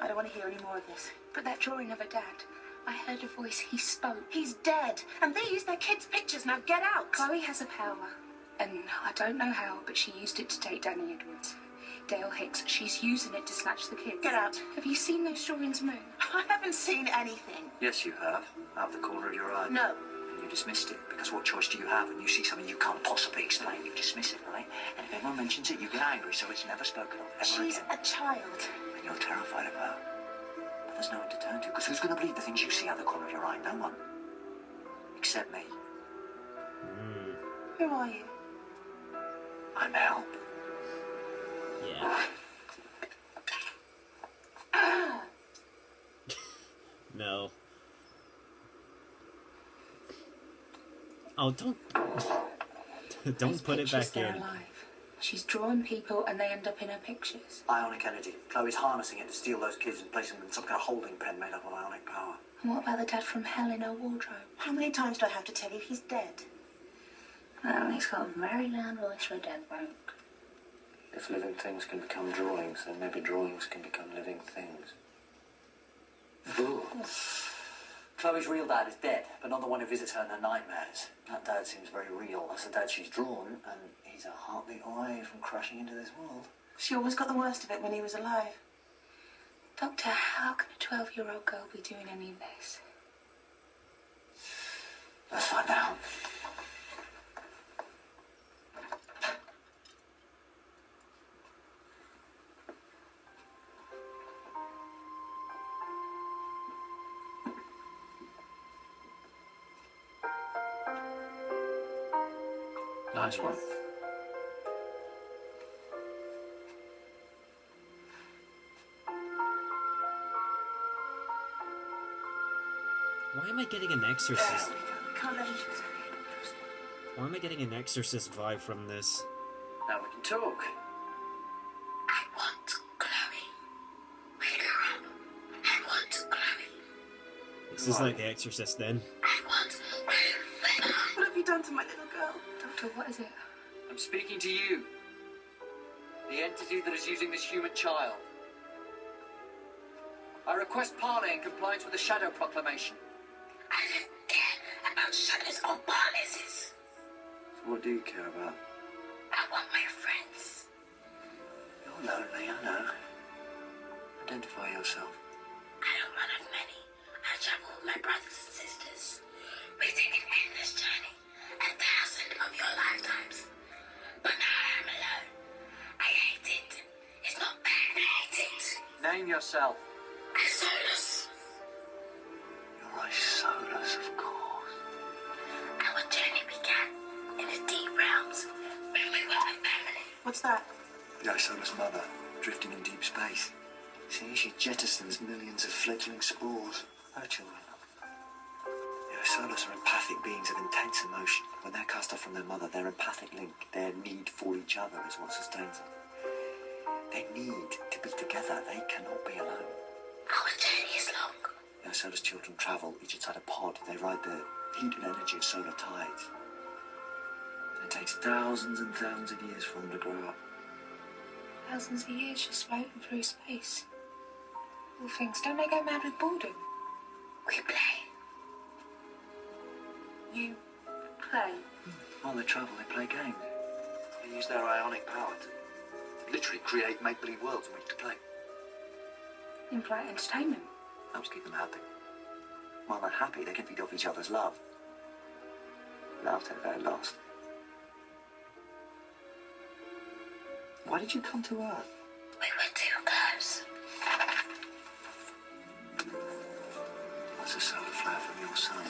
I don't want to hear any more of this. But that drawing of a dad, I heard a voice, he spoke. He's dead, and they use their kids' pictures. Now get out! Chloe has a power, and I don't know how, but she used it to take Danny Edwards. Dale Hicks, she's using it to snatch the kids. Get out. Have you seen those drawings, Moon? I haven't seen anything. Yes, you have. Out of the corner of your eye. No. And you dismissed it, because what choice do you have when you see something you can't possibly explain? You dismiss it, right? And if anyone mentions it, you get angry, so it's never spoken of, ever She's again. a child. And you're terrified of her. But there's no one to turn to, because who's going to believe the things you see out the corner of your eye? No one. Except me. Who are you? I'm help. Yeah. No. Oh, don't put it back They're in. alive. She's drawing people and they end up in her pictures. Ionic energy. Chloe's harnessing it to steal those kids and place them in some kind of holding pen made up of ionic power. And what about the dad from hell in her wardrobe? How many times do I have to tell you he's dead? Well, he's got a very loud voice for a dead bloke. If living things can become drawings, then maybe drawings can become living things. Ooh. Chloe's real dad is dead, but not the one who visits her in her nightmares. That dad seems very real. That's the dad she's drawn, and he's a heartbeat away from crashing into this world. She always got the worst of it when he was alive. Doctor, how can a 12-year-old girl be doing any of this? Let's find out. Nice one. Why am I getting an Exorcist? Can't let you. Why am I getting an Exorcist vibe from this? Now we can talk. I want Chloe. Wake her up. I want Chloe. This is like the Exorcist then. I want Chloe. What have you done to my little girl? Doctor, what is it? I'm speaking to you. The entity that is using this human child. I request parley in compliance with the Shadow Proclamation. I don't care about shadows or policies. So what do you care about? I want my friends. You're lonely, I know. Identify yourself. I don't run of many. I travel with my brothers and sisters. We take an endless journey, 1,000 of your lifetimes. But now I am alone. I hate it. It's not bad, I hate it. Name yourself. Isolus. You're Isolus, of course. Our journey began in the deep realms when we were a family. What's that? The Isolus mother, drifting in deep space. See, she jettisons millions of fledgling spores. Her children. The Isolus are empathic beings of intense emotion. When they're cast off from their mother, their empathic link, their need for each other is what sustains them. They need to be together. They cannot be alone. Our journey is long. The Isolus children travel each inside a pod. They ride the heat and energy of solar tides. It takes thousands and thousands of years for them to grow up. Thousands of years just floating through space. All things, don't they go mad with boredom? We play. You play? While they travel, they play games. They use their ionic power to literally create make-believe worlds in which to play. In-flight entertainment. Helps keep them happy. While they're happy, they can feed off each other's love. Love till they're lost. Why did you come to Earth? We were too close. That's a solar flare from your sun.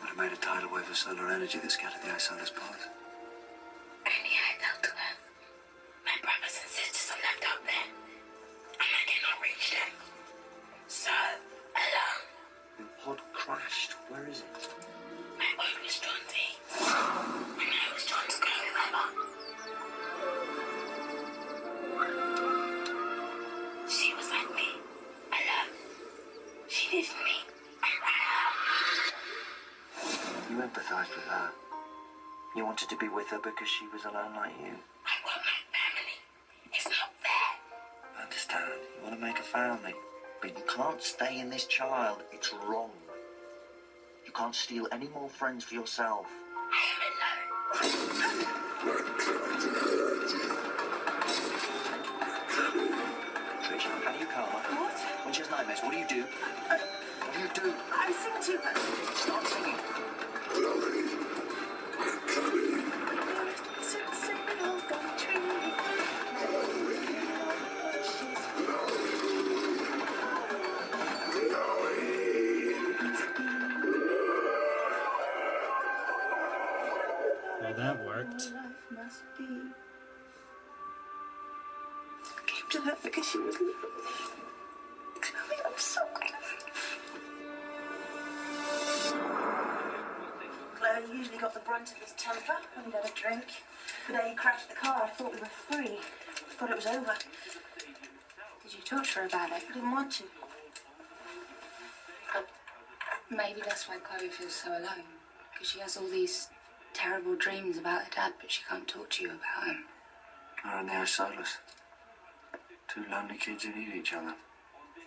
Would have made a tidal wave of solar energy that scattered the Isolus pods. Only I fell to Earth. My brothers and sisters are left out there. And I cannot reach them. So, alone. Your pod crashed. Where is it? My own was drawn to eat. And I was drawn to go whoever. She was like me. Alone. She needed me. You empathized with her. You wanted to be with her because she was alone like you. I want my family. It's not fair. I understand. You want to make a family. But you can't stay in this child. It's wrong. You can't steal any more friends for yourself. Trish, how do you calm her? What? When she has nightmares, what do you do? What do you do? I sing to her. Start singing. Well, that worked. Life must be. I came to her because she was little. Chloe, I'm so grateful. Chloe usually got the brunt of his temper when he'd had a drink. The day he crashed the car, I thought we were free. I thought it was over. Did you talk to her about it? I didn't want to. Maybe that's why Chloe feels so alone. Because she has all these terrible dreams about her dad, but she can't talk to you about him. Her and the Isolus. Two lonely kids who need each other.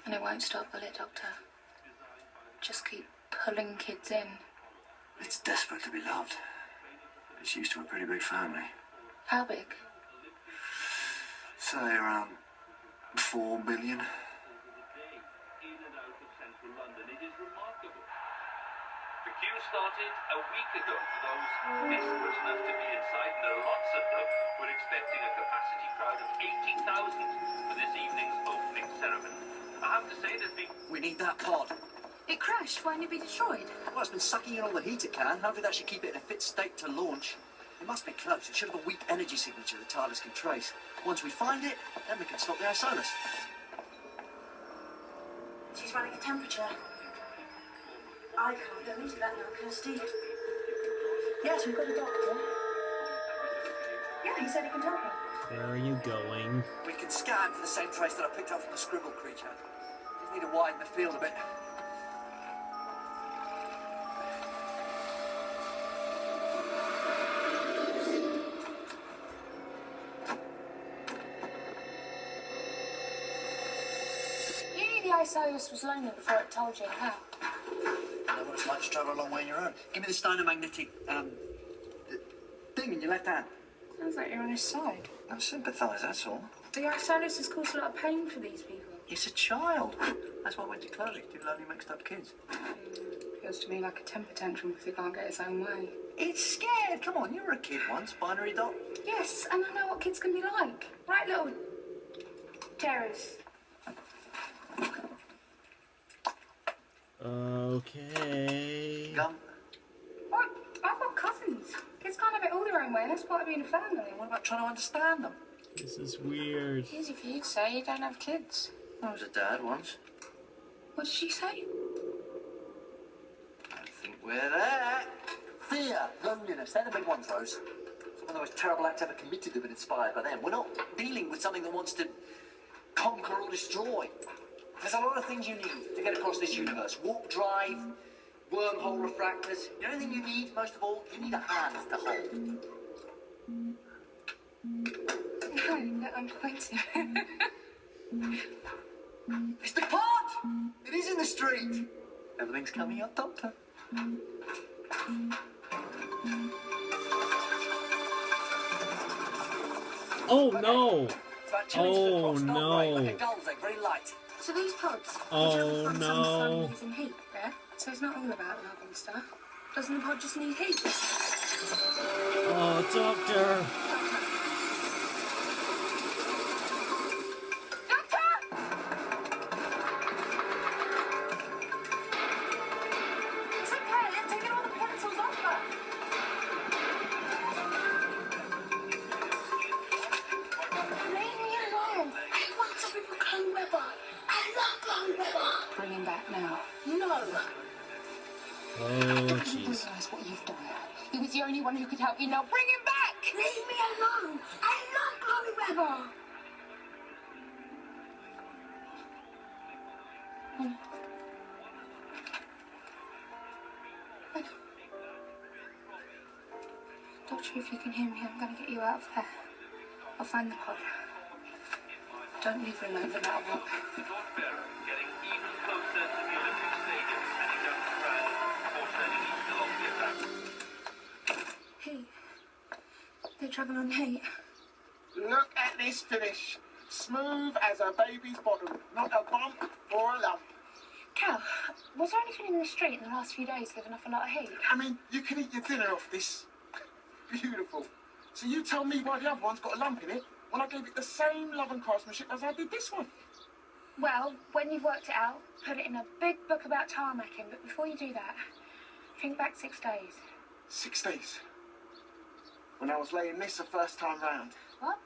And it won't stop, will it, Doctor? Just keep pulling kids in. It's desperate to be loved. It's used to a pretty big family. How big? Say around 4 billion. The queue started a week ago for those desperate enough to be inside, and there are lots of them. We're expecting a capacity crowd of 80,000 for this evening's opening ceremony. I have to say there's been... We need that pod. It crashed. Why didn't it be destroyed? Well, it's been sucking in all the heat it can. Hopefully that should keep it in a fit state to launch. It must be close. It should have a weak energy signature the TARDIS can trace. Once we find it, then we can stop the Isolus. She's running a temperature. I can't go into that now, Kirsty. Yes, we've got a doctor. Yeah, he said he can tell her. Where are you going? We can scan for the same trace that I picked up from the scribble creature. Just need to widen the field a bit. You knew the Isolus was lonely before it told you how. I know what it's like to travel a long way on your own. Give me the Steinomagnetic, thing in your left hand. Sounds like you're on his side. I sympathise, that's all. The Isolus has caused a lot of pain for these people. It's a child. That's why I went to Chloe, two lonely mixed up kids. Feels to me like a temper tantrum because it can't get its own way. It's scared. Come on, you were a kid once, binary dot. Yes, and I know what kids can be like. Right, little terrors. Okay. Gum. What? I've got cousins. Kids can't have it all their own way. That's part of being a family. What about trying to understand them? This is weird. Easy for you to say. You don't have kids. I was a dad once. What did she say? I think we're there. Fear, loneliness, they're the big ones, Rose. Some of the most terrible acts ever committed have been inspired by them. We're not dealing with something that wants to conquer or destroy. There's a lot of things you need to get across this universe. Warp drive, wormhole refractors. You know anything you need, most of all? You need a hand to hold. No, I'm going to. It's the pod! It is in the street. Everything's coming up, Doctor. Oh no! It's about 2 inches Oh, across, not no. right, like a gull's egg, very light. So these pods, Oh, they travel from no. sun, sun using heat, yeah? So it's not all about love and stuff. Doesn't the pod just need heat? Oh, Doctor! It's okay, I've taken all the pencils off her. Leave me alone. I want to be with Chloe Webber. I love Chloe Webber. Bring him back now. No. Oh, You jeez. realise what you've done. He was the only one who could help you. Now bring him back. Leave me alone. I love Chloe Webber. Doctor, if you can hear me, I'm going to get you out of there. I'll find the pod. Don't leave her alone no matter what. Dawn Bearer getting neat. Look at this finish. Smooth as a baby's bottom. Not a bump or a lump. Cal, was there anything in the street in the last few days giving off a lot of heat? I mean, you can eat your dinner off this. Beautiful. So you tell me why the other one's got a lump in it when I gave it the same love and craftsmanship as I did this one. Well, when you've worked it out, put it in a big book about tarmacking, but before you do that, think back 6 days. 6 days. When I was laying this the first time round. What?